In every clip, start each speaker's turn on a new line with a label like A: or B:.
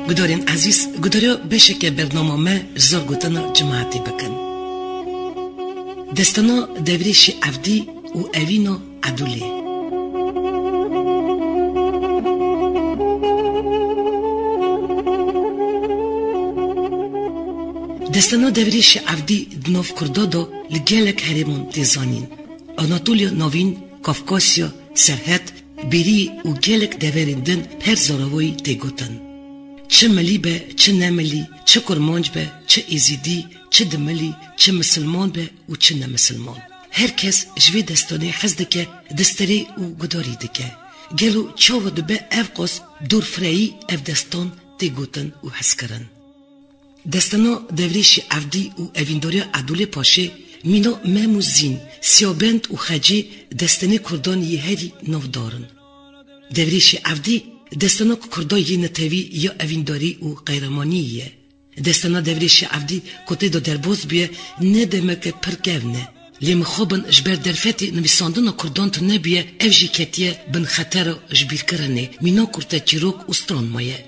A: گدارین عزیز گداریا بشه که برنامه ما زرگوتنا جماعتی بکن دستانا دوریش عفدی و اوینو عدولی دستانا دوریش عفدی دنوف کردادو لگلک هریمون تیزانین آناتولیا نوین، کافکاسیا، سرحد، بیری و گلک دوریندن پر زاراوی تیگوتن چه ملی به، چه نملی، چه کرمانج به، چه ایزیدی، چه دملی، چه مسلمان به و چه نمسلمان هر کس جوی دستانه حزد که دستری و گداری دکه گلو چاو دبه اف قص دور فرایی اف دستان تیگوتن و حس کرن دستانا دوریش عفدی و اویندوریا عدول پاشه مینو مموزین سیابند و خجی دستانه کردان یه هری نو دارن دوریش عفدی دستانا کردان یه نتوی یا اوینداری و قیرمانیه دستانا دوریش عفدی کتی دو درباز بیه ندمک پرگونه لیم خوبن جبر درفتی نویساندن کردان تو نبیه افجی کتیه بن خطر جبیر کرنه مینا کرده چیروک استران مایه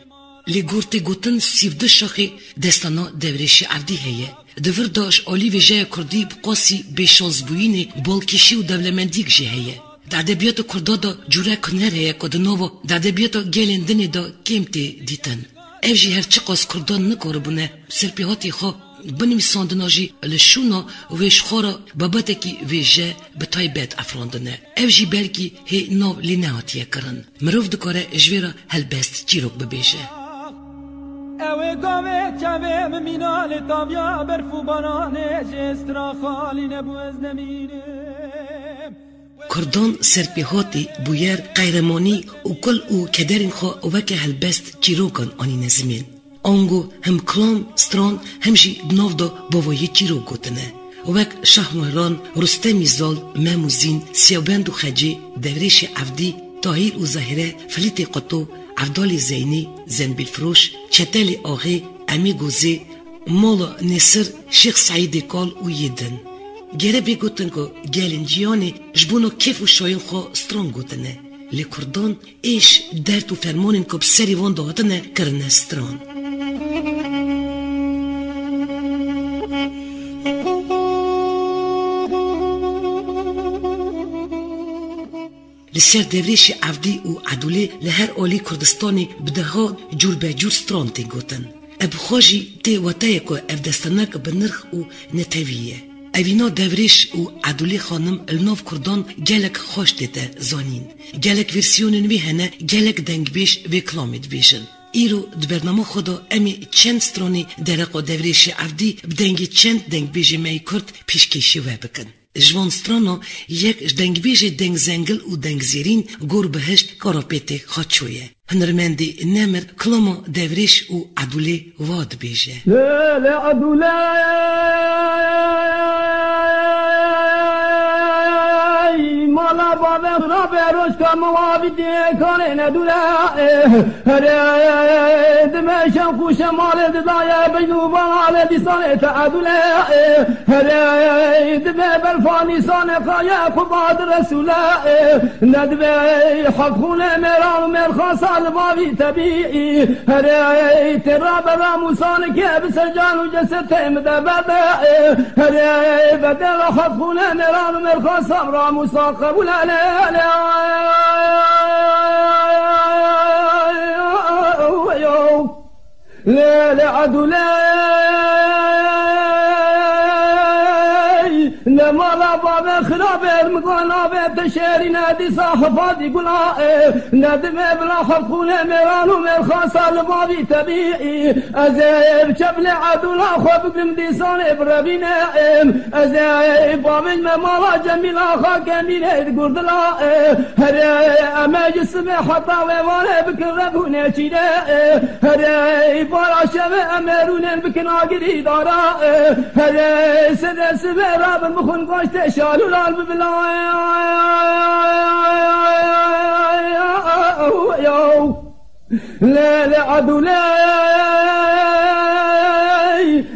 A: لی گورتی گوتن سیفده شاخی دستانا دوریش عفدی هیه دور داش آلی ویجه کردی بقاسی بیشانس بوینی بولکشی و دولمندیک جه هیه در ادبیات کردا دا جوره کنر هیه که دنوو در ادبیات گلندنی دا کمتی دیتن افجی هرچی قاس کردان نکاره بونه سرپیهاتی خو بنویساندنا جی لشونا ویش خورا بابتکی ویجه بتای بید افراندنه افجی بلکی هی نو لینهاتیه کرن مروف دکاره جویرا هلبست چیروک ببیجه
B: اوه گاوه چوه ممینال تابیا برفو بانانه جسترا خالی نبو از نمینه
A: کردان سرپیهاتی بویر قیرمانی و کل او کدرین خواه وکه هلبست چیروکان آنی نزمین آنگو هم کلام ستران همشی دناف دا باوایی چیروک گوتنه وک شاه مهران رستمی زال مموزین سیابند و خجی دوریش عفدی طاهیر و زهره فلیت قطو عبدال زینی زنبیل فروش چتل آغی امی گوزی مولا نصر شیخ سعید کال و یدن گره بی گوتن که گلنجیانی جبونو کیف و شاین خوا ستران گوتنه لی کردان ایش درد و فرمانین که بسری وان داغتنه کرنه ستران لسر دوریش عفدی و عدولی لهر آلی کردستانی بده ها جور به جور ستران تی گوتن اب خواجی تی وطایه که اف دستانک بنرخ و نتویه اوینا دوریش و عدولی خانم الناف کردان گلک خوش دیده زانین گلک ورسیون نوی هنه گلک دنگ بیش و کلامید بیشن ایرو د برنامه خدا امی چند سترانی درقا دوریش عفدی بدنگی چند دنگ بیشی می کرد پیشکشی و بکن جوان سترانا یک دنگ بیش دنگ زنگل و دنگ زیرین گور بهشت کاراپیت خاچویه هنرمندی نمر کلاما دوریش و عدولی واد بیشه
B: لا عدولی مالا بابا را بروش که موابدی کنه ندوله دمشم خوش مال دزایه بینو بانال دیسانه تعدوله دمه برفانی سانه قایه قباد رسوله ندوه حق خونه میران و مرخان سال بابی طبیعی تراب راموسانه که بسر جان و جسر تیمده بده بدل حق خونه میران و مرخان سال راموسان قبول لا عدولي نمالا بابا خراب ارمغان آبه تشری ندی صاحبادی گلا ندم بلا خونه میران و مرخان سالبابی طبیعی از چبل عدولا خواب بم دیسان بربینه از بامن ممالا جمیلا خاکمینه گردلا هر اما جسم حتا ویوانه بکن ربونه چیده هر بارا شبه امرونه بکن آگری دارا هر سده سبه راب مخون گوشت شالو لال ببلا لا لا عدو لا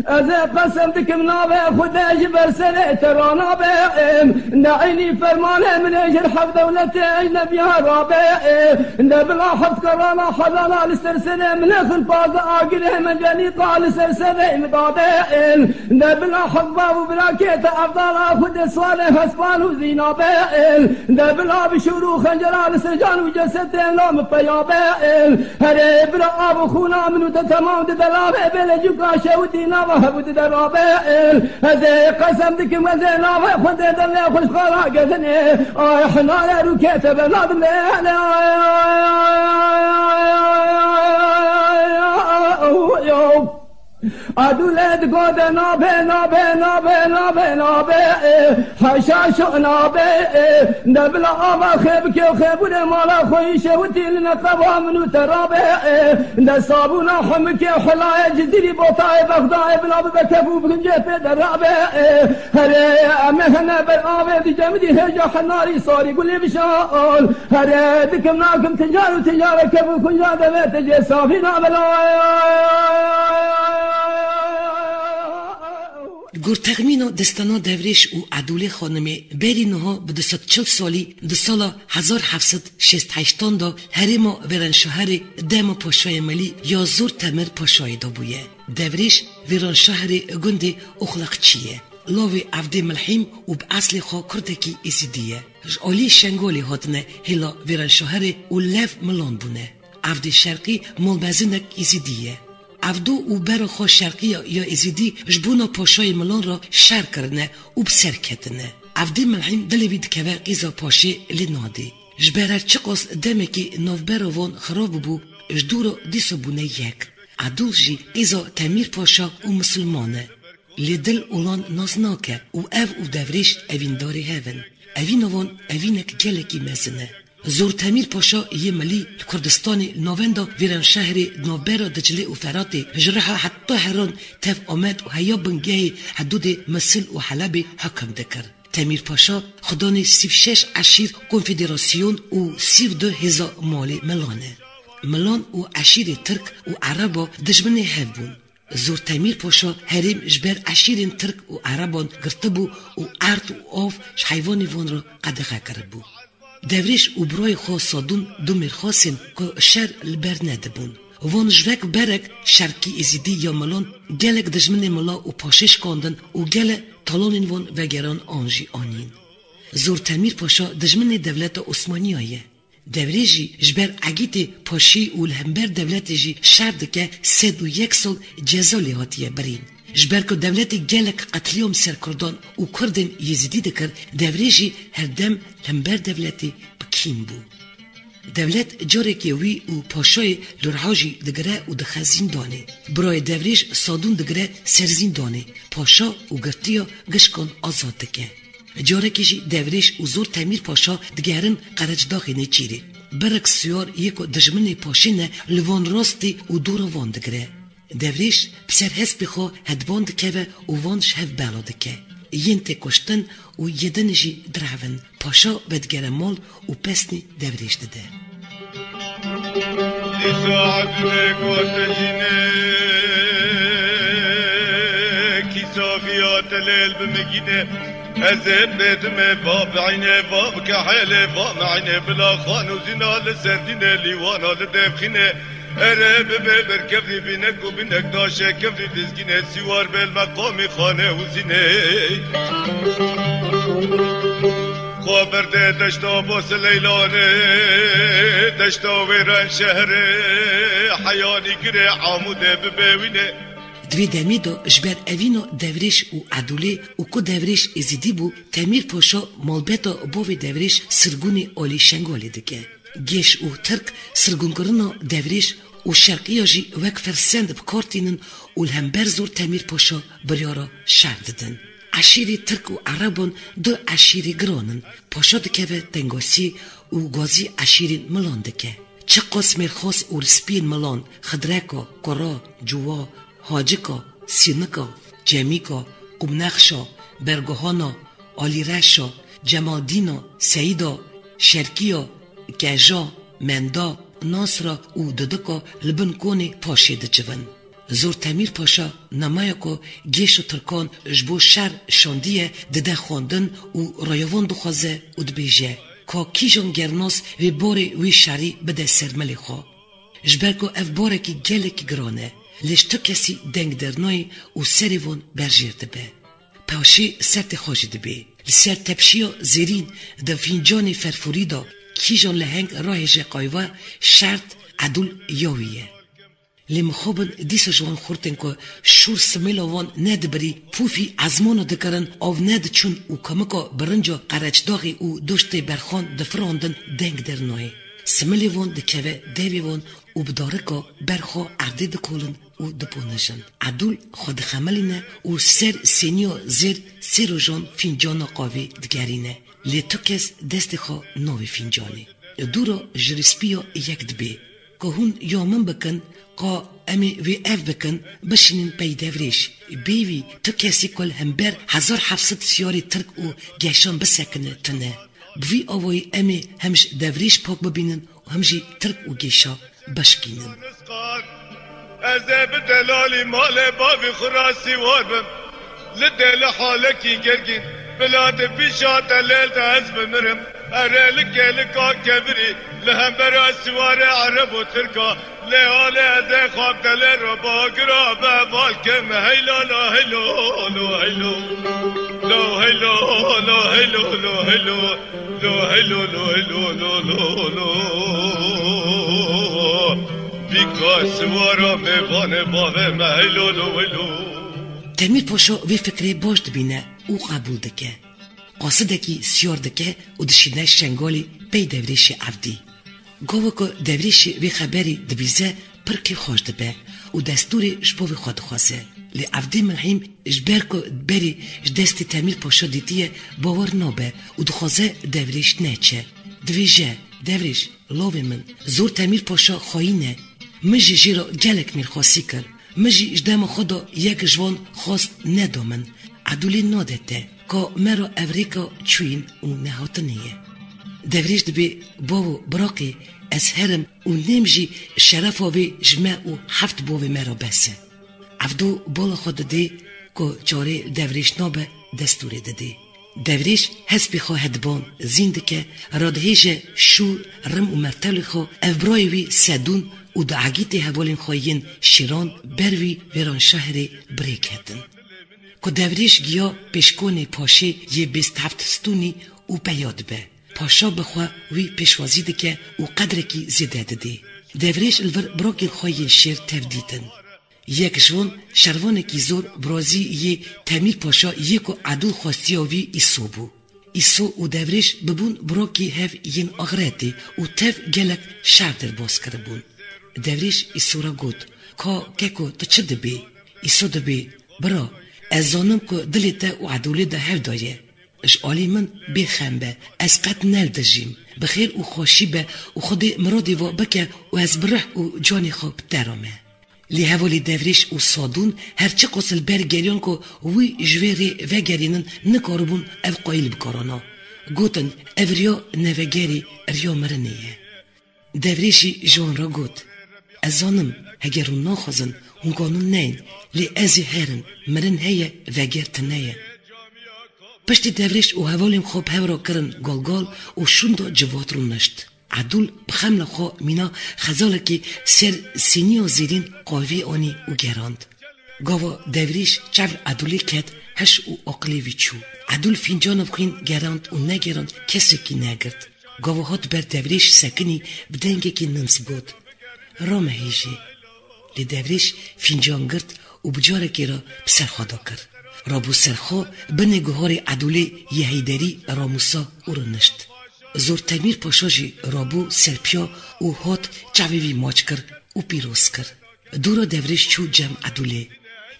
B: از قسم دکم نابه خودش برسنه ترانا به نعینی فرمانه من اجر حق دولت اجنبی ها رابه نبلا حد کرانا حلالا لسرسنه من اخل باز آگره من جنی قال سرسنه امداده نبلا حق بابو براکت افضال خود صالح حسبان و زینابه نبلا بشورو خنجرال سجان و جسد لام پیابه هر برا آب خونا منو تمام دلابه بلجو کاشه و دینا وهبود درابه هذا قسم دك مزنا خد دل خوش خلا قدني احنا رو كتب نادم عدولت گود نابه نابه نابه نابه نابه حشاش نابه نبلا آما خیب که خیبون مالا خویشه و دیل نقبا منو ترابه نصابونا حم که حلای جزیری بوتای بغدای بلا بکبو بگنجه پیدر رابه هره امهنه بر آبه دی جمدی هجا حناری صاری گلی بشان هره دکم ناکم تجار و تجار کبو کنجا دویت جه صافی نابلا
A: گرتغمینو دستانا دوریش و عدوله خانمه بری نها به 240 سالی در سال 1768 دا هریما ویرانشهر دم پاشای ملی یا زور تمر پاشای دا بویه. دوریش ویرانشهر گند اخلاقچیه. لاوی عبد ملحیم و به اصل خواه کردکی ازیدیه. جالی شنگولی هاتنه هلا ویرانشهر و لف ملان بونه. عبد شرقی ملبزنک ازیدیه. عبدو و بر خو شرقی یا ازیدی جبونا پاشای ملان را شر کرنه و بسر کتنه. عبد ملحیم دلوید که قیزا پاشه لناده. جبرر چقاس دمکی نوبروان خراب بو جدورو دیسو بونه یک. عدول جی قیزا تمیر پاشا و مسلمانه. لدل اولان نازناکه و او دوریش اوینداری هون. اوینوان اوینک گلکی مزنه. زور تمیر پاشا یه ملی کردستانی نووندا ویران شهر نوبرا دجله و فراتی جرحا حتی هران تف آمد و هیا بنگه حدود مسل و حلب حکم دکر. تمیر پاشا خدانی 36 عشیر کنفدراسیون و 32 هزار مالی ملانه. ملان و عشیر ترک و عربا دجمنه هفبون. زور تمیر پاشا هریم جبر عشیر ترک و عربان گرتبو و عرض و آف حیوانی وان را قدقه کربو. دوریش او برای خواه سادون دو میرخواستین که شر لبر ندبون. وان جوک برک شرکی ازیدی یا ملان گلک دجمن ملا و پاشش کاندن و گل تالانین وان وگران آنجی آنین. زور تمیر پاشا دجمن دولت عثمانی آیه. دوریجی جبر عگیت پاشی و لهمبر دولت جی شرد که 101 سال جزا لیهاتیه برین. جبر که دولت گلک قتلیوم سرکردان و کردن یزیدی دکر دوریجی هر دم لهمبر دولتی بکیم بو. دولت جاره که وی و پاشای لرحاجی دگره و دخزین دانه. برای دوریج سادون دگره سرزین دانه. پاشا و گرتیا گشکان آزاد دکه. جاره که جی دوریج و زور تمیر پاشا دگرن قرج داخی نچیره. برک سیار یکو دجمن پاشینه لوان راستی و دور وان دگره. دوریش بسر حس بخوا هدوان دکه و وان شهف بالا دکه. ین تکشتن و یدن جی درعون پاشا بدگره مال و پسنی دوریش دده.
C: ساعت بگوت جینه کی صافیات لیل بمگینه از بدم باب عینه باب کحله باب عینه بلا خانو زینال سردینه لیوانا لدفخینه اره ببر کفری بینک و بینک داشه کفری دزگینه سیوار بالمقام خانه و زینه خبرده دشتا باس لیلانه دشتا ویران شهر حیانی گره عموده ببینه
A: دوی دمی دا جبر اوینا دوریش و عدولی و که دوریش ازیدی بو تمیر پاشا مالبتا باوی دوریش سرگونی آلی شنگالی دکه. گیش و ترک سرگون کرنا دوریش و شرقی جی وک فرسند بکارتینن و الهمبر زور تمیر پاشا بریارا شهر ددن. عشیری ترک و عربان دو عشیری گرانن. پاشا دکه و تنگاسی و گازی عشیرین ملان دکه. چه قسم خاص و رسپین ملان خدرکا، کرا، جوا، حاجکا، سینکا، جمیکا، قبنخشا، برگوهانا، آلیرشا، جمادینا، سیدا، شرکیا، گجا، مندا، ناصرا و ددکا لبن کونی پاشیده جون. زور تمیر پاشا نمایه که گیش و ترکان جبو شر شاندیه دده خواندن و رایوان دخوازه و دبیجه که کیجان گرناس وی باری وی شری بده سرملی خواه. جبرکو اف باره کی گله کی گرانه لیش تو کسی دنگ درنای و سریوان برجیرده به. پاشی سرت خوشی دبی. لسر تپشیا زیرین ده فینجان فرفوریدا کیجان لهنگ راه جقایوه شرط عدول یاویه. لمخابن دیسا جوان خورتن که شور سمیلاوان ند بری پوفی ازمانو دکرن او ند چون و کمکا برنجا قرچداغی و دوشت برخان دفراندن دنگ درنای. سمیلیوان دکوه دیویوان و بدارکا برخوا عرده دکولن و دپونجن. عدول خود خملینه و سر سینیو زیر سیرو جان فینجانا قاوی دگرینه. لی تو کس دست خوا نوی فینجانی. دورا جرسپیا یک دبی. که هون یامن بکن که امی وی اف بکن بشنین پی دوریش. بیوی تو کسی کل همبر 1700 سیاری ترک و گشان بسکنه تنه. بوی آوای امی همش دوریش پاک ببینن و همجی ترک و گشا بشکینن.
C: از بدلالی مال باوی خراسی واربم لدل حالکی گرگین بلاد پیشات لیل دست بمرم ارلک لکا کبری لهم برا سوار عرب و ترکا لحال از خواب دل رو با گراب والکم هیلو لا هیلو لا هیلو لا هیلو لا هیلو لا هیلو لا هیلو لا هیلو لا لا لا بیکا سوارا میوانه باوه مهیلو لا هیلو.
A: تمیر پاشا وی فکری باش دبینه او قبول دکه. قاصدکی سیار دکه و دشینه شنگالی پی دوریش عفدی. گوه که دوریش وی خبری دبیزه پرکی خوش دبه و دستوری جباوی خود خواسته. لی عفدی ملحیم جبر که بری جدست تمیر پاشا دیتیه باور نابه و دخوازه دوریش نیچه. دویجه دوریش لاوی من زور تمیر پاشا خواهینه مجی جیرا گلک میر خواسی کرد. مجی اجدام خدا یک جوان خواست ندامن عدولی نادته که مرا اوریکا چوین و نهاتنیه. دوریش دبی باو براقی از هرم و نمجی شرف آوی جمع و 7 باوی مرا بسه. عفدو بالا خود دده که چاره دوریش نابه دستوری دده. دوریش حسبی خواهد بان زینده که رادهیج شو رم و مرتل خواه افبرایوی سدون و دعاگیت هوالین خواهین شیران بروی ویران شهر بریک هدن. که دوریش گیا پیشکون پاشه یه 27 ستونی و بیاد به. پاشا بخواه وی پیشوازی دکه و قدر کی زیده دده. دوریش الور براکین خواهین شیر تفدیدن. یک جوان شروانه کی زور برازی یه تمیر پاشا یک و عدول خواستی آوی ایسو بو. ایسو و دوریش ببون براکی هف ین آغرتی و تف گلک شهر در باز کربون. دوریش ایسو را گود که که تو چه دبی؟ ایسو دبی برا از زانم که دلیتا و عدولی ده هف دایه. اشعالی من بیخم به از قد نل دجیم بخیر و خوشی به و خودی مرادی و بکه و از برح و جانی خواب درامه. لی هوالی دوریش و صادون هرچی قسل برگریان که وی جویری وگرینن نکاربون اف قایل بکارانا. گوتن اف ریا نوگری ریا مرنیه. دوریشی جوان را گوت از زانم هگرون ناخوزن هنگانون نین لی ازی هرن مرن هیه وگر تنیه. پشتی دوریش و حوالیم خواب هورا کرن گالگال و شوندا جوات رو نشت. عدول بخمل خواه مینا خزالکی سر سینیو زیرین قاوی آنی و گراند. گاوا دوریش چور عدولی کد هش و اقلیوی چو. عدول فینجان بخین گراند و نگراند کسی کی نگرد. گاوا هات بر دوریش سکنی بدنگی که نمس بود. رام هیجی. لدوریش فینجان گرد و بجارکی را بسرخوا دا کرد. رابو سرخوا بن گوهار عدوله یهیدری راموسا او را نشت. زور تمیر پاشاجی رابو سرپیا و هات جویوی ماچ کرد و پیروز کرد. دورا دوریش چو جمع عدوله.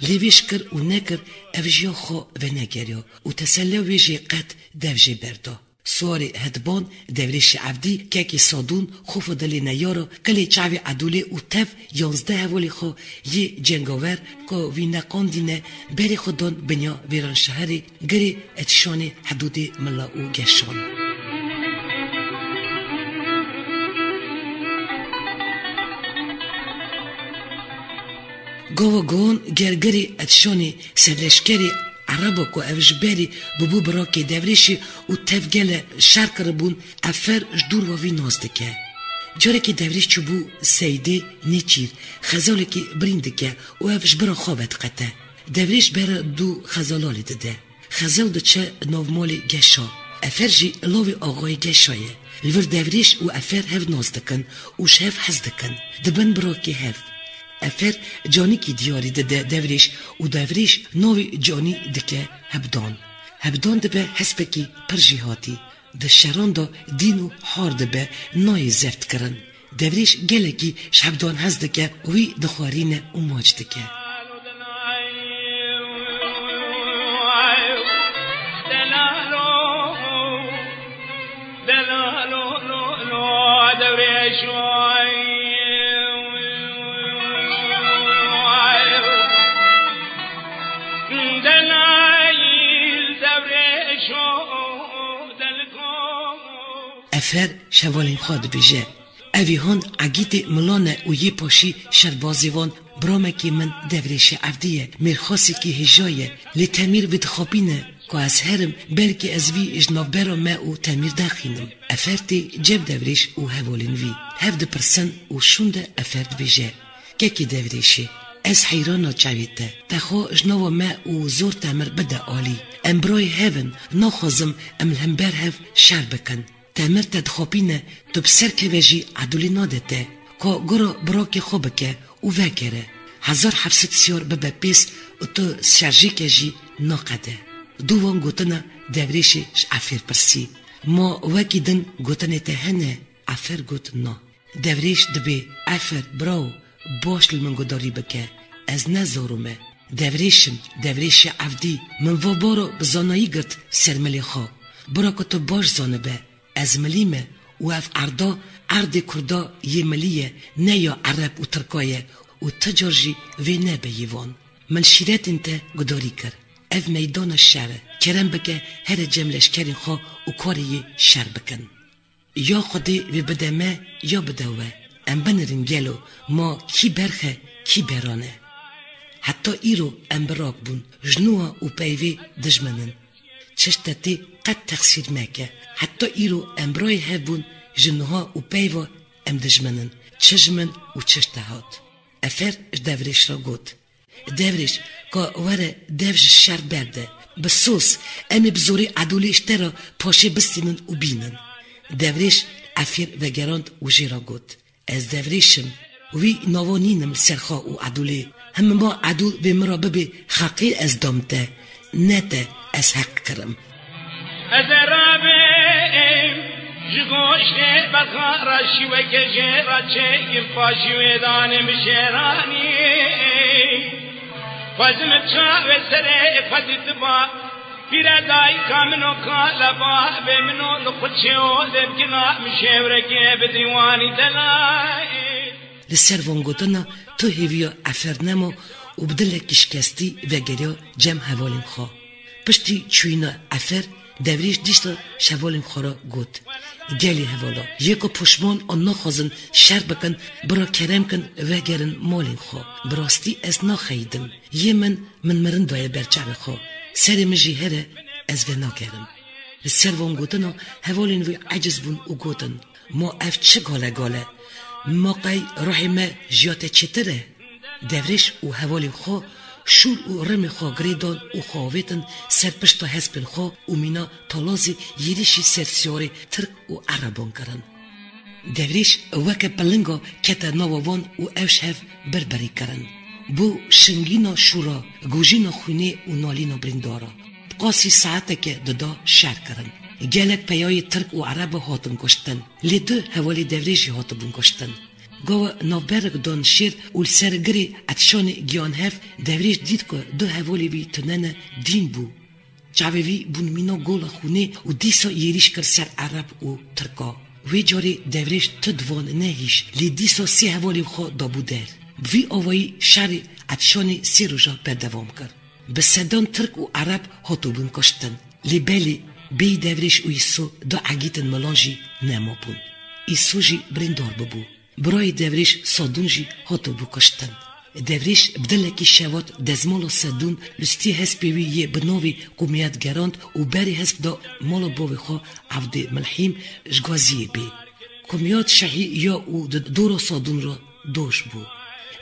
A: لیویش کرد و نکرد اوجیا خوا و نگریا و تسلیه ویجی قد دوجی بردا. سواری هدبان دوریش عبدی که که سادون خوف دلی نیارا کلی چاوی عدوله و تف 11 هوالی خو یه جنگاور که وی نقاندینه بری خودان بنیا ویران شهری گری اتشان حدود ملا و گشان. گاوا گون گرگری اتشانی سرلشکری عربا کو اوجبری ببو براکی دوریشی و تفگل شرک ربون افر جدور و وی نازدکه. جاره که دوریش چوبو سیده نیچیر خزاله که بریندکه و اوج برا خوابت قطه. دوریش برا دو خزالالی دده. خزال ده چه نومالی گشا. افر جی لاوی آقای گشایه. لور دوریش و افر هف نازدکن و شهف حزدکن. دبن براکی هف. افر جانی کی دیاری ده دوریش و دوریش نوی جانی دکه هبدان ده به حسبکی پرجیهاتی ده شران ده دینو حار ده به نای زفت کرن دوریش گله کی شبدان هز دکه وی دخوارین و ماج دکه افر شوالین خواد بیجه اوی هان عگیت ملانه و یه پاشی شربازیوان برامکی من دوریش عفدیه میرخواسی که هجایه لی تمیر وید خوابینه که از هرم بلکه از وی اجناف برا ما و تمیر داخینم افرتی جب دوریش و هوالین وی 70% و شونده افرد بیجه که دوریشه از حیرانا چاویده تخوا اجناو ما و زور تمر بده آلی امبرای هفن ناخوازم املهم هف شر بکن تمر تدخوابینه تو بسر که وجی عدولی نادته که گرا براکی خوبکه و وکره 1700 سیار ببه پیس و تو شرجی که جی ناقده دوان گوتنا دوریشی عفیر پرسی ما وکی دن گوتنه تهنه عفیر گوت نا دوریش دبی عفیر براو باش لمنگوداری بکه از نزارومه دوریش عفدی من وابارو بزانایی گرد سرملی خواه برا که تو باش زانه به از ملیمه و اف عردا عرد کردا یه ملیه نه یا عرب و ترکایه و تجارجی وی نه به یوان من شیرت انت گداری کر اف میدان شهره کرم بکه هر جملش کرین خواه و کاری شهر بکن یا خودی وی بدمه یا بدوه ام بنرین گلو ما کی برخه کی برانه حتی ایرو ام براک بون جنوها و پیوی دجمنن چشتتی قد تقصیر مکه حتی ایرو امبرای هبون جنوها و پیوا ام دجمنن چجمن و چشتهات افر دوریش را گود دوریش که وره دوش شر برده بسوس امی بزوری عدولیش ترا پاشه بستینن و بینن دوریش افیر و گراند و جیرا گود از دوریشم وی نوانینم سرخا و عدولی هم ما عدول به مرا ببی خاقی از دامته نته از حق کرم
D: از رابیم جگوشت بخارا شوه که جیرا چه پاشی ویدانم شیرانی فازم چاوه سره فازد با پیردای کامنو کالبا به منو لخوچه و دبگنا مشورکی بدیوانی دلای
A: لسر وانگوتنا تو هیویا افرنمو و بدل کشکستی و گریا جمع حوالیم خواه پشتی چوینا افر دوریش دیشتا شوالیم خورا گود گلی حوالا یکو پشمان آن نخوازن شر بکن برا کرم کن و گرن مالیم خواه براستی از نخیدم یه من مرن دایه برچه خواه سر مجی هره از و ناکرم لسر وانگوتنا حوالین وی عجز بون و گوتن ما اف چه گاله ما قای راهی ما جیات چطره دوریش و حوالیم خواه شول و رم خواه گریدان و خواهویتن سرپشتا حسبن خواه و مینا تالازی یریشی سرسیاری ترک و عربان کرن devriş veke pelıngo kete novovan u evşev berberi kırın. Bu şingino şura, gujino xune u nalino brindara. Qasi saate ke dada şer kırın. Gelek peyayı Türk u Arabı hatın koştun. Lidu hevali devriş hatın koştun. Gava navberg don şir ul sergri atşoni giyanhev devriş did ko du hevali vi tünene din bu. Çavevi bun mino gola xune u disa yeriş kır ser Arab u Türka. Ve jari devriş tüdvan nehiş li disa si hevali xo dabu der. Vi avai şari atşoni siruja perdevam kır. Besedan Türk u Arab hatu bun koştun. Li beli bey devriş u isu da agitin melanji nemapun. Isu ji brindar bu. برای devriş sadunji hatu bu koştun. Devriş bdileki şevat dezmolo sadun lusti hespevi ye bnovi kumiyat gerand u beri hesp da molo bovi xo avdi melhim jgwaziye be. Kumiyat şahi ya u duro sadun ra doş bu.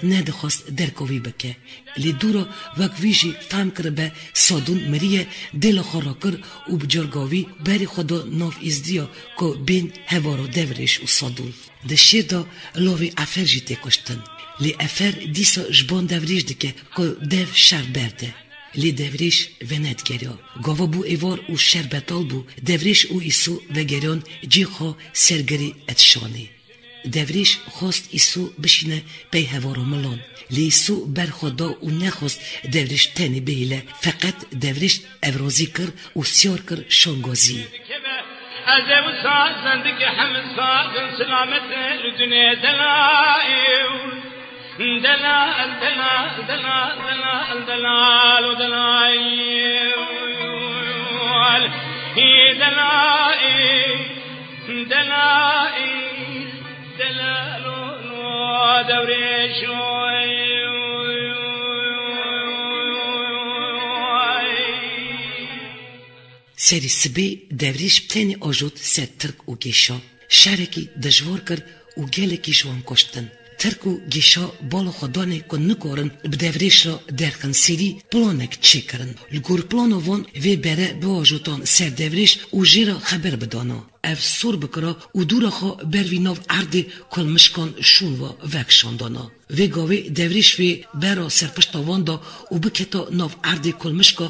A: Ne dixwast derkovî bike. Lê dûra wek wî jî fehm kiribe sadûn miriye dêla xwe rakir û bi cargavî berî xwe da nav îzdiya ku bên hevara devrêş û sadûn. Di şêr da lavê efer jî tê kuştin. Lê efer dîsa ji ban devrêj dike ku dev şer berde. Lê devrêj venedgeriya. Gava bû êvar û şerbetal bû devrêj û îsû vegeriyan cî xwe sergerî etşanê. Devriş خواست ایسو بشینه پی هوارو ملان لی ایسو برخدا و نخواست devriş تنی بیله فقط devriş افرازی کر و سیار کر شانگازی
D: از او ساز زندگی همه سازن سلامت لدنیا دلائل دلال دلال دلال دلال دلال و دلائل دلائل دلائل دلالو دوريش
A: سری سبی devriş بتنی آجود سر ترک و گیشا شرکی دجوار کر و گلکی جوان کشتن. ترک و گیشا بالا خدانه که نکارن بدوریش را درکن سری پلانک چی کرن. لگور پلانو وان وی بره به آجوتان سر devriş و جیرا خبر بدانا. اف سور بکرا و دورا خوا بروی ناو عردی کل مشکان شون و وکشاندانا. وی گاوی devriş وی برا سرپشتاوان دا و بکتا ناو عردی کل مشکا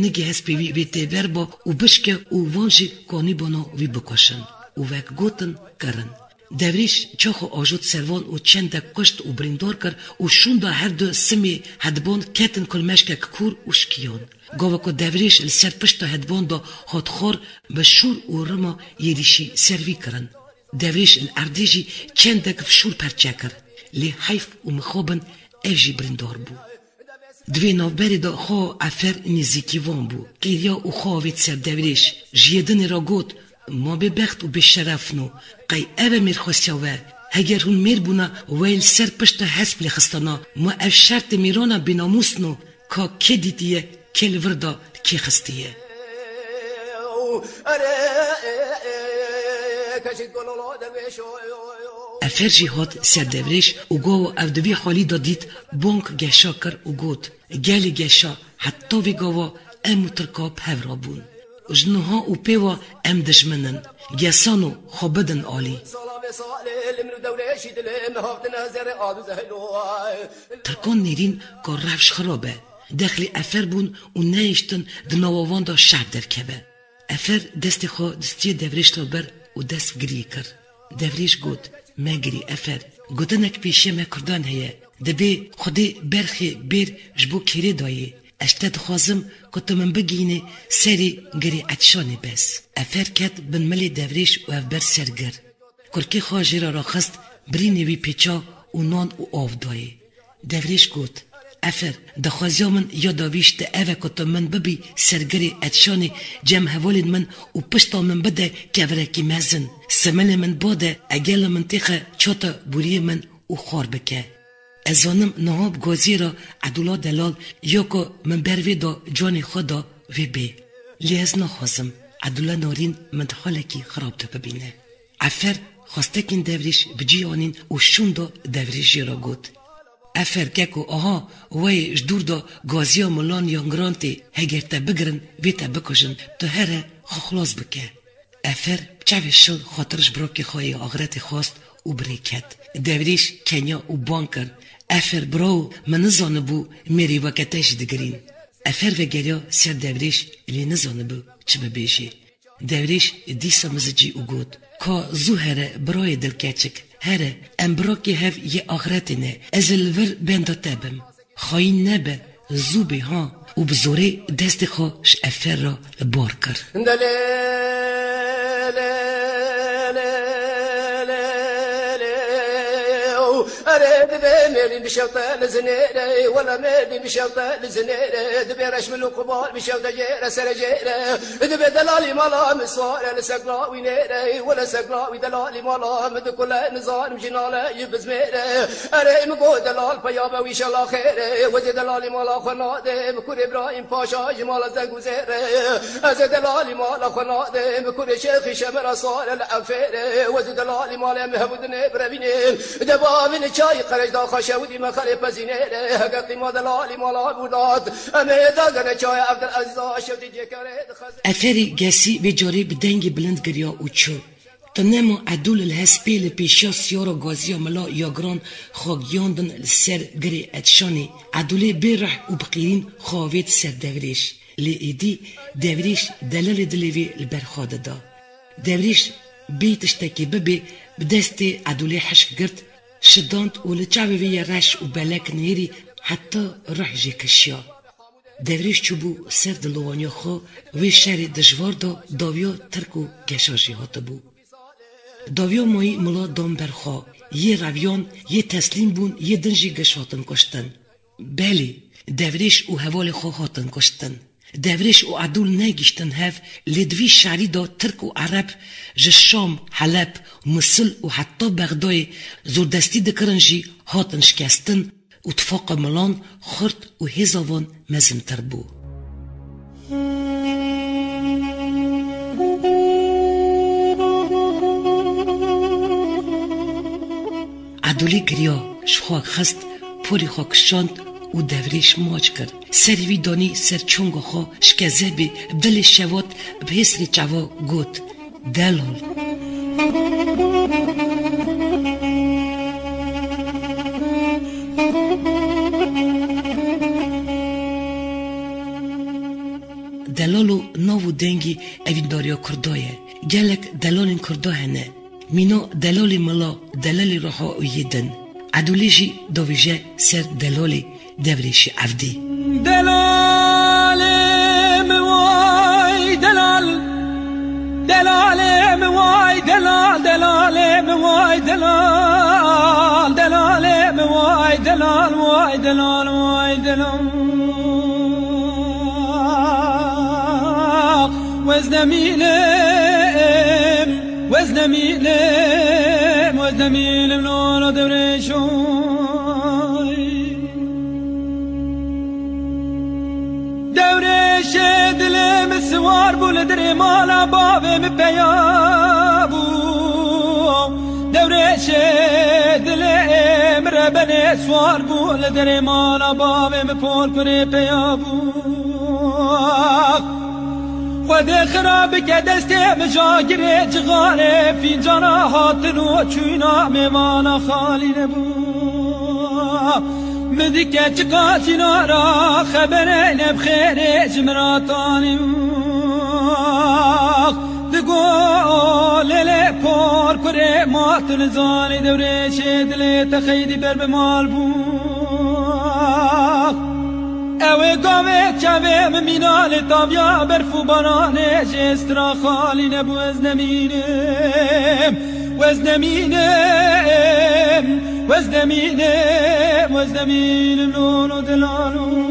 A: نگی هسپیوی وی تیور با و بشکه و وانجی کانی بانا وی بکاشن. و وک گوتن کرن. devriş çaxo ajot servan û çendek kuşt û brindar kir û şûn da her du simê hedban ketin kulmeşkek kur û şkiyan. Gava ku devriş li ser pişta hedban da hat xwar bi şûr û rima êrişî servî kirin. Devriş li erdê jî çendek fişûr perçe kir. Lê heyf û mixabin ev jî brindar bû. Divê navberê da xwe efer nêzîkî van bû. Qîriya û xwe ser devriş ji yedinê ra got ما به بخت و به شرف نو قی اوه میر خوستیا و هگر هون میر بونا ویل سر پشت حسب لخستانا ما اف شرط میرانا بناموس نو که که دیتیه که لوردا که خستیه افر جهاد سر devriş و گاو او دوی حالی دادید بانک گشا کر و گوت گلی گشا حتی وی گاوا امو ترکاب هورا بون جنوها و پیوا ام دشمنن گسانو خوبدن آلی ترکان نیرین که روش خرابه دخلی افر بون و نیشتن دنواوان دا شر درکبه افر دستی خواه دستی devriş را بر و دست گریه کر devriş گوت مگری افر گوتنک پیشه مکردان هیه دبی خودی برخی بیر جبو کری دایه اشتد خوازم که تو من بگینه سری گری عطشانه بس افر کت بن ملی devriş و اف بر سرگر کرکی خواجی را راخست برینه وی پیچا و نان و آف دایه devriş گوت افر دخوازیا من یاداویش ده اوه که تو من ببی سرگری عطشانه جم حوالید من و پشتا من بده کورکی مزن سمل من باده اگل من تیخه چاتا بوری من و خوار بکه ازانم نهاب گازی را عدولا دلال یا که من بروی دا جان خدا وی بی لیز نخوازم عدولا نارین من حالکی خراب دا ببینه افر خواستکین devriş بجی آنین و شون دا devriشی را گود افر ککو آها وی جدور دا گازی ملان یانگرانتی هگر تا بگرن وی تا بکشن تا هره خلاص بکه افر چاوشل خاطرش برا که خواهی آغرت خواست و بریکت دوریش کنیا و بانکر افر براو منزانه بو میری وقتش دگرین افر و گریا سر دوریش لی نزانه بو چه ببیشی دوریش دیسا مزجی او گود که زو هره برای دلکچک هره ام برا که هف یه آغرت نه از الور بندا تبم خواهی نبه زوبی ها و بزوره دست خوش افر را بار کر
E: أريد بميلي بشوطة لزنيري ولا ميلي بشوطة لزنيري دبي رشم القبال بشوطة جيرة سر جيرة دبي دلالي مالا مصاري لسقلا وينيري ولا سقلا ودلالي مالا مد كل نزار مجنالة يبز ميري أري مقو دلال بيابا ويش الله خيري وزي دلالي مالا خنادي مكور إبراهيم باشا جمال زنق وزيري أزي دلالي مالا خنادي مكور شيخ شمر صار الأفيري وزي دلالي مالا مهبودني بربينين دبابين چای قرج دا خشودی مخالف پزینه حقیقی ما دلالی مالا بوداد امی داغن چای عبدالعزیز شودی جکره
A: افری گسی به جاری بدنگ بلند گریا و چو تنما عدول الهسپیل پیشا سیارا گازیا ملا یاگران خاگیاندن سر گری اتشانی عدوله برح و بقیرین خواوید سر دوریش لی ایدی دوریش دلال دلیوی البرخاد دا دوریش بیتش تکی ببی بدست عدوله حشک گرد شداند و لچاوی وی رش و بلک نیری حتی روح جی کشیا دوریش چوبو سر دلوانیا خو وی شهر دجوار دا داویا ترک و گشاجی هاته بو داویا مایی ملا دام برخوا یه رویان یه تسلیم بون یه دنجی گشواتن کشتن بلی دوریش و حوال خو هاتن کشتن دوریش و عدول نگیشتن هف لدوی شعری دا ترک و عرب جشام حلب مصل و حتی بغدای زوردستی دکرنجی هاتن شکستن و تفاق ملان خرد و هزاوان مزن تربو عدولی گریا شخواک خست پوری خاک شاند و دوریش ماج کرد سری وی دانی سر چونگا خوا شکزه بی بدل شوات به حسر چوا گوت دلال دلالو ناو دنگی اوین داریا کردایه گلک دلالین کرده نه مینا دلالی ملا دلالی رها و یدن عدولی جی داویجه سر دلالی دوریش عفدی
B: دلال موای دلال دلال موای دلال دلال موای دلال دلال موای دلال موای دلال موای دلال وزنميلم نور دوريش دلم السوار بولدري مالا بابي مبيابو دوريش دلم ربني سوار بولدري مالا بابي مبول كري بيابو خود خرابی که دسته مجاگره جغاره فی جانا هاتن و چوینا میوانا خالی نبو مدی که چقاتینا را خبره نبخیره جمراتانی دگو لیلی پار کره ماتن زانی دوره شدلی تخیدی بر بمال بو اوه گاوه چوه ممینال تاویا برفو بانانه جسترا خالی نبو از نمینم وز نمینم وز نمینم وز نمینم نونو دلانو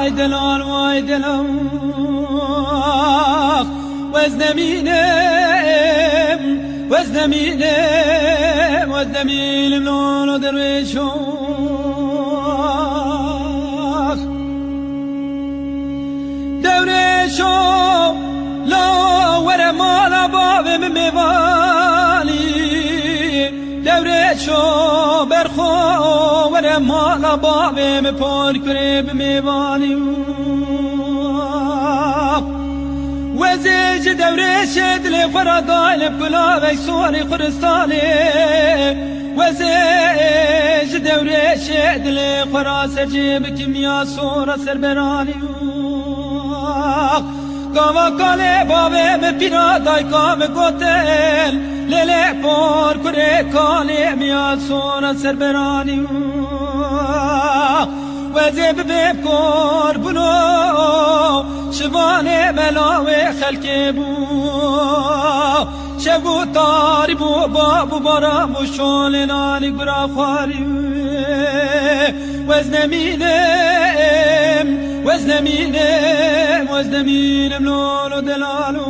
B: وای دلال وای دلم وزدمینم لولو درویشم درویشم لو ور مالا بابم میوالی درویشم برخو ور مالا بابم پر کرب میوالی وزيج دوريش دلي فرادايل بلاوي سوري خرستاني وزيج دوريش دلي خراس جيب كيميا صورة سربراني قاوا قالي بابي مبينا داي قام قوتل ليلي بور كوري قالي ميا صورة سربراني وزيب بكور بلو شبانه ملاوي خلقي بو شبو طاري بو بابو برا بو شول نالي برا خاري وزنمينم لولو دلالو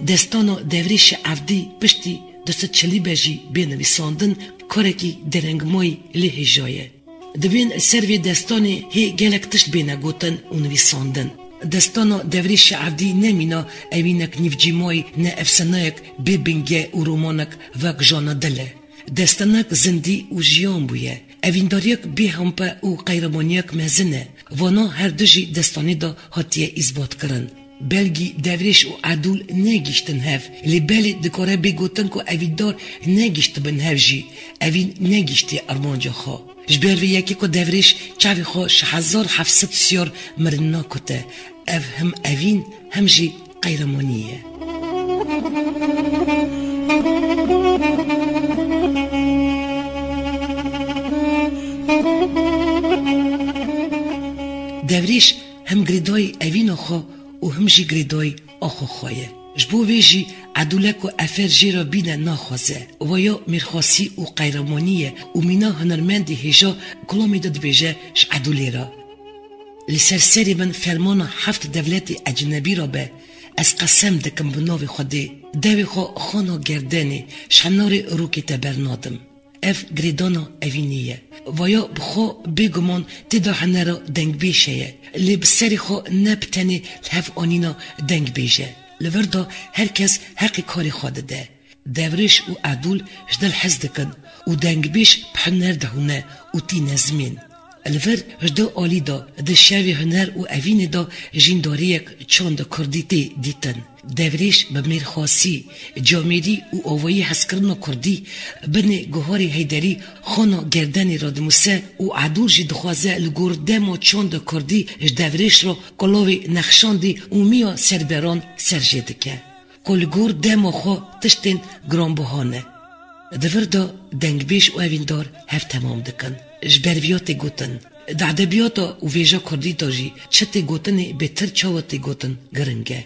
A: دستانو devriş avdi pişti dست çeli beji benivîsandin kareki derengmoy li hêjaye. Dibên servê destanê hê gelek tişt bêne gotin û nivîsandin. Destana devrîşê evdî nemîna evînek nîvcîmayî ne efsaneyek bê bingê û romanek vek jana dil e. Destanek zindî û jiyan bûye. Evîndariyek bê hempe û qeyremaniyek mezin e. Vana her du jî destanê da hatiye îzbatkirin. Belgî devrîş û edûl negîştin hev. Lê belê dikare bê gotin ku evîndar negîştibin hev jî. Evîn negîştiye armanca xwe. Ji ber vê yekê ku devrîş çavê xwe 1700 siyar mirin nakute. Ev hem evîn hem jî qeyremanî ye. Devrîş hem girêdayê evîna xwe û him jî girêdayê axwe xwe ye. Ji bo vê jî edûlek û efer jê ra bîne naxwaze. Waya mêrxasî û qeyremanî ye û mîna hunermendê hêja gulamê de dibêje ji edûlê ra. Li ser serê min fermana heft devletê ecnebî ra be, ez qesem dikim bi navê Xwedê, devê xwe xana gerdenê ji henarê rûkê te bernadim. Ev girêdana evînî ye. Vaya bi xwe bêguman têda henera dengbêşe ye. Lê bi serê xwe ne bi tenê li hev anîna dengbêj e. Li vir da herkes heqê karê xwe dide. Devrîş û edûl ji dil hez dikin û dengbêj bi huner dihûne û tîne zmên. Li vir ji da alî da di şevê huner û evînê da jîndariyek çanda Kurdî tê dîtin. Devrîş bi mêrxasî, camêrî û avayî hezkirina Kurdî binê guharê Heyderî xana gerdenê ra dimûse û edûl jî dixwaze li gor dema çanda Kurdî ji devrîş ra kulavê nexşandî û miya serberan serjê dike. Ku li gor dema xwe tiştên giranbiha ne. Di vir da dengbêj û evîndar hev temam dikin. Ji ber vêya tê gotin. Di edebiyata û vêja Kurdî da jî çi tê gotinê bêtir çawa tê gotin giring e.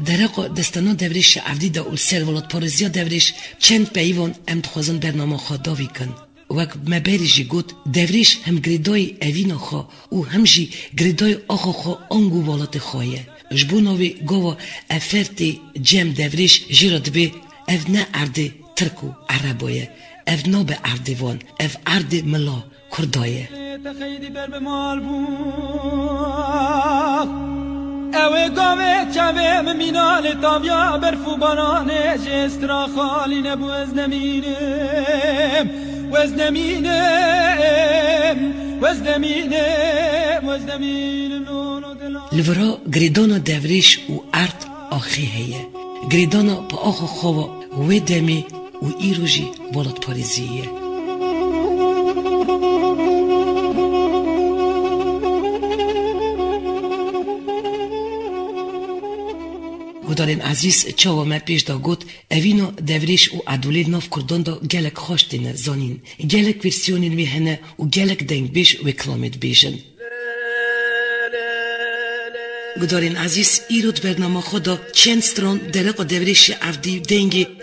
A: Dereqa destana devrîşê evdî da û ser welatparêziya devrîş çend peyvan em dixwazin bername xwe davî kin. Wek me berî jî got devrîş hem girêdayê evîna xwe û hem jî girêdayê axa xwe angû welatê xwe ye. Ji bo navê gava efer tê cem devrîş jî ra dibe ev ne erdê Tirk û Erebo ye. Ev nabe erdê wan, ev erdê mila Kurda ye.
B: اوه گاوه چوه مینال تابیا برفو بارانه جسترا خالی نبو از نمینم
A: لورا گریدانا دوریش و ارد آخی هیه گریدانا با آخو خوا و دمی و ایروژی والات پاریزیه گودارین عزیز چاوا ما پیش دا گوت اوینا دوریش و عدولی ناف کردان دا گلک خوشتینه زانین گلک ورسیونین وی هنه و گلک دنگ بیش و کلامت بیشن گودارین عزیز ایرود برنامه خدا چند ستران درق و دوریش عفدی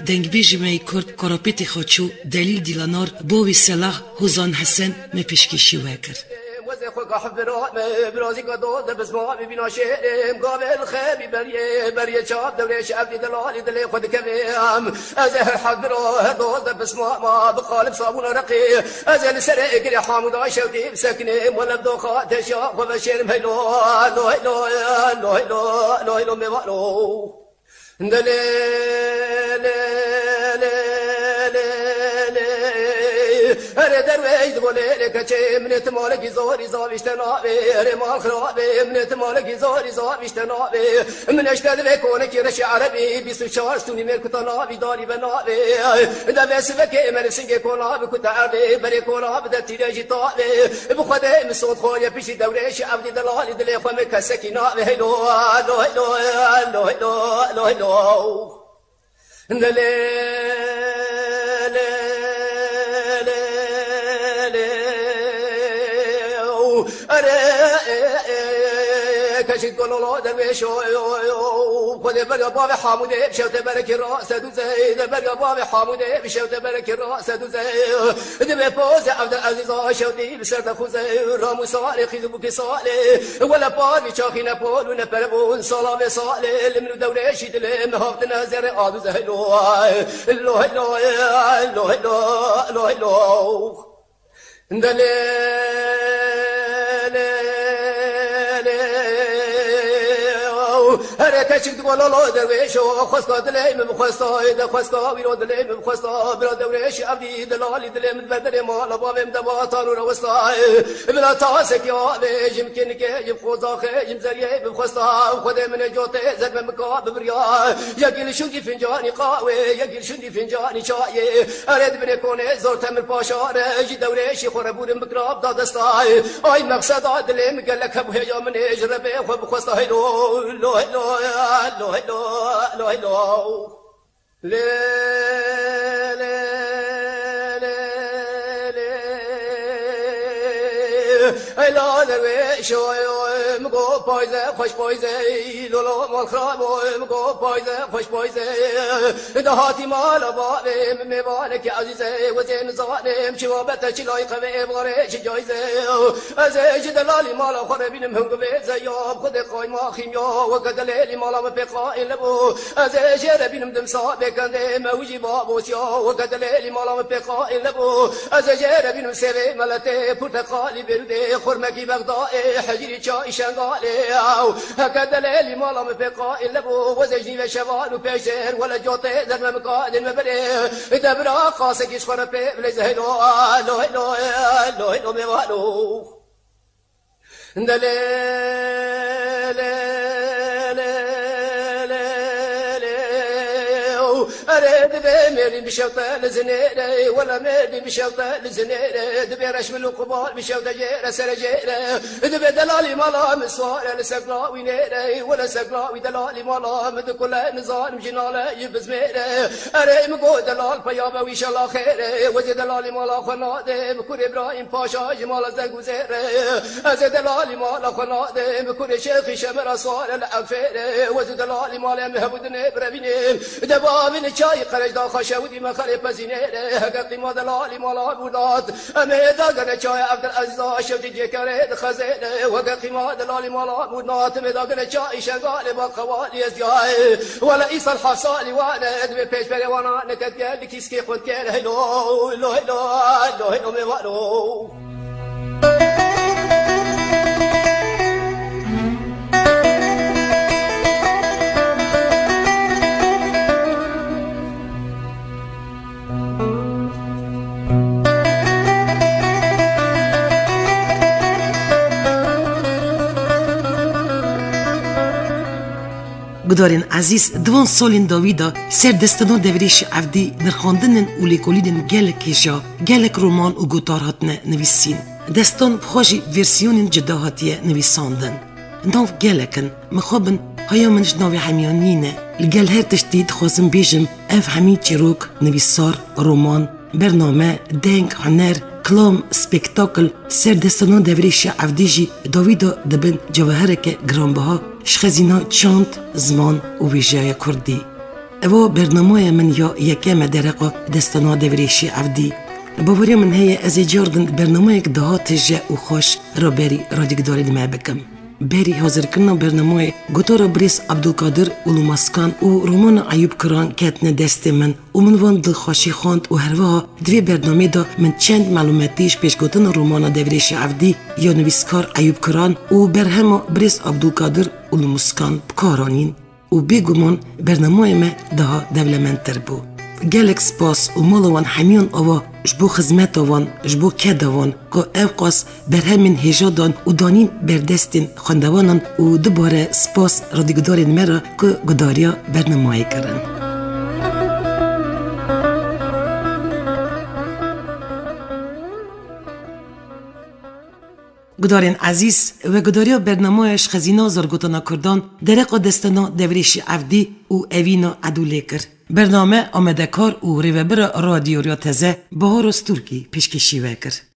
A: دنگ بیش می کرد کاراپیت خوچو دلیل دیلانار باوی سلاح حوزان حسن می پیشکشی وکر
E: قحف برازی قدود بس ما ببینا شعرم قابل خیبی بریه چاب دورش عبدی دلالی دلی خود کمیم از حق براه دود بس ما بقالب صابون رقی از السر اقري حامد شوقي بسكنم ولا بدوخات شاق وبشير مهلو لو لو لو لو لو لو مبالو هر درویش دوله لکچه منت مالکی زوری زاویشت نابی هر مال خرابی منت مالکی زوری زاویشت نابی من اشتد بکنه که رش عربی 24 سونی مرکتا نابی داری به نابی دبس بکه من سنگ کنابی کتا عربی بری کنابی در تیرجی طابی بخوده مسود خوری پیشی دورش عبدی دلالی دلی خواه کسکی نابی هلو هلو هلو هلو هلو هلو کشید گلولا درویش خود بریا باب حاموده بشوت برک راس دوزه بریا باب حاموده بشوت برک راس دوزه دم پوز عبد العزیز شوتی بسرد خوزه رامو صالح خیز بوک صالح ولا بار میچاخی نپول و نپربون سلام صالح لمن دورشی دلم هفت نظر آدوزه لو لو لو لو لو لو هر کشید گلولا درویش خواستا دلیم بخواستا اید خواستا ویرو دلیم بخواستا برا درویش عبدی دلالی دلیم بدر مالا بابم دباتان و روستا بلا تاسکی آبه جمکن که جم خوزاخه جم زریه بخواستا خود من جوته زد من مکا ببریا یکیل شندی فنجانی قاوه یکیل شندی فنجانی چایه ارد بنه کنه زورتم الپاشاره جی درویشی خوره بودم بکراب دادستا آی مقصد دلیم گلک هبو هجا من اجربه خوب بخواستا هلو لو هلو لو لو لو لو لا درویش مگو پایزه خوش پایزه لولو مال خراب مگو پایزه خوش پایزه دهاتی مال بابم میوانه که عزیزه و زین زانم شوابت چلای قوی بغرش جایزه از جدلالی مال خور بینم هم قوی زیاب خود قایما خیمیا و قدلیلی مالا مپقای لبو از جر بینم دم صابه کنده موجی بابوسیا و قدلیلی مالا مپقای لبو از جر بینم سوی ملته پرتقالی برده خرمکی بغداء حجری چای شنگالی او هکدلیلی مالا مپقای لبو و زجنی و شوال و پیشر ولا جوته در ممکان مبره دبرا قاسکیش خور پی بلیزه هلو هلو هلو هلو هلو میوالو أريد بميري بشوطة لزنيري ولا ميري بشوطة لزنيري دبي رشم القبال بشوطة جيرة سر جيرة دبي دلالي مالا مسوارة لسقلا وينيري ولا سقلا ودلالي مالا مد كل نظام جنالة يبز ميري أريد مقو دلال بيابا ويش الله خيري وزي دلالي مالا خنادي بكور إبراهيم باشا جمال زنقو زيري أزي دلالي مالا خنادي بكور شيخي شمر صار الأنفيري وزي دلالي مالا مهبودني بربيني دبابين چای قرج دا خشودی مخال پزینه حقیقی ما دلالی مالا بوداد امی داغن چای عبدالعزیز شوتی جکره خزینه حقیقی ما دلالی مالا بوداد امی داغن چای شنگال با قوالی از جای ولا ایسا الحصالی واند به پیش بره وانا نکت گل کیس که خود کره هلو هلو هلو هلو هلو میوالو
A: گدارین عزیز دوان سالین داویدا سر دستانو دوریش عبدی نرخاندنن و لیکولیدن گلک کشا گلک رومان و گوتار هاتنه نویسین دستان بخواجی ورسیونین جدا هاتیه نویساندن ناف گلکن مخابن هیا منش ناوی حمیانینه لگل هر تشتید خوازم بیجم اف حمی چیروک نویسار رومان برنامه دنگ هنر کلام سپیکتاکل سر دستانو دوریش عبدی جی داویدا دبن جواهرک گرانبها شخزینا چاند زمان و ویژه کردی. او برنامه من یا یکم درقا دستانا دوریشی عبدی باوری من هی از جاردن برنامه یک دهات جه و خوش را بری رادیگداری دمه بکم. بری حاضر کردن برنامه گوتارا بریس عبدالقادر اولوماسکان و رومان ایوب کران کتن دست من و من وان دلخوشی خواند و هر وها دوی برنامه دا من چند معلوماتیش پیش گوتن رومان دوریش عفدی یا نویسکار ایوب کران و برهما بریس عبدالقادر اولوماسکان بکارانین و بیگمان برنامه ما daha دولمندتر بو. گلک سپاس و مالوان همیان آوا جبو خدمت آوان جبو کد آوان که اوقاس بر همین هجادان و دانین بردستین خواندوانان و دوباره سپاس رادیگدارین مرا که گداریا برنامه کرن. گدارین عزیز و گداریا برنامهش خزینا زرگوتانا کردان درق دستانا دوریش عفدی و اوینا عدولیکر. برنامه آمده کار و ریوبر رادیو ریا تزه بهاروز ترکی پیشکشی وکر.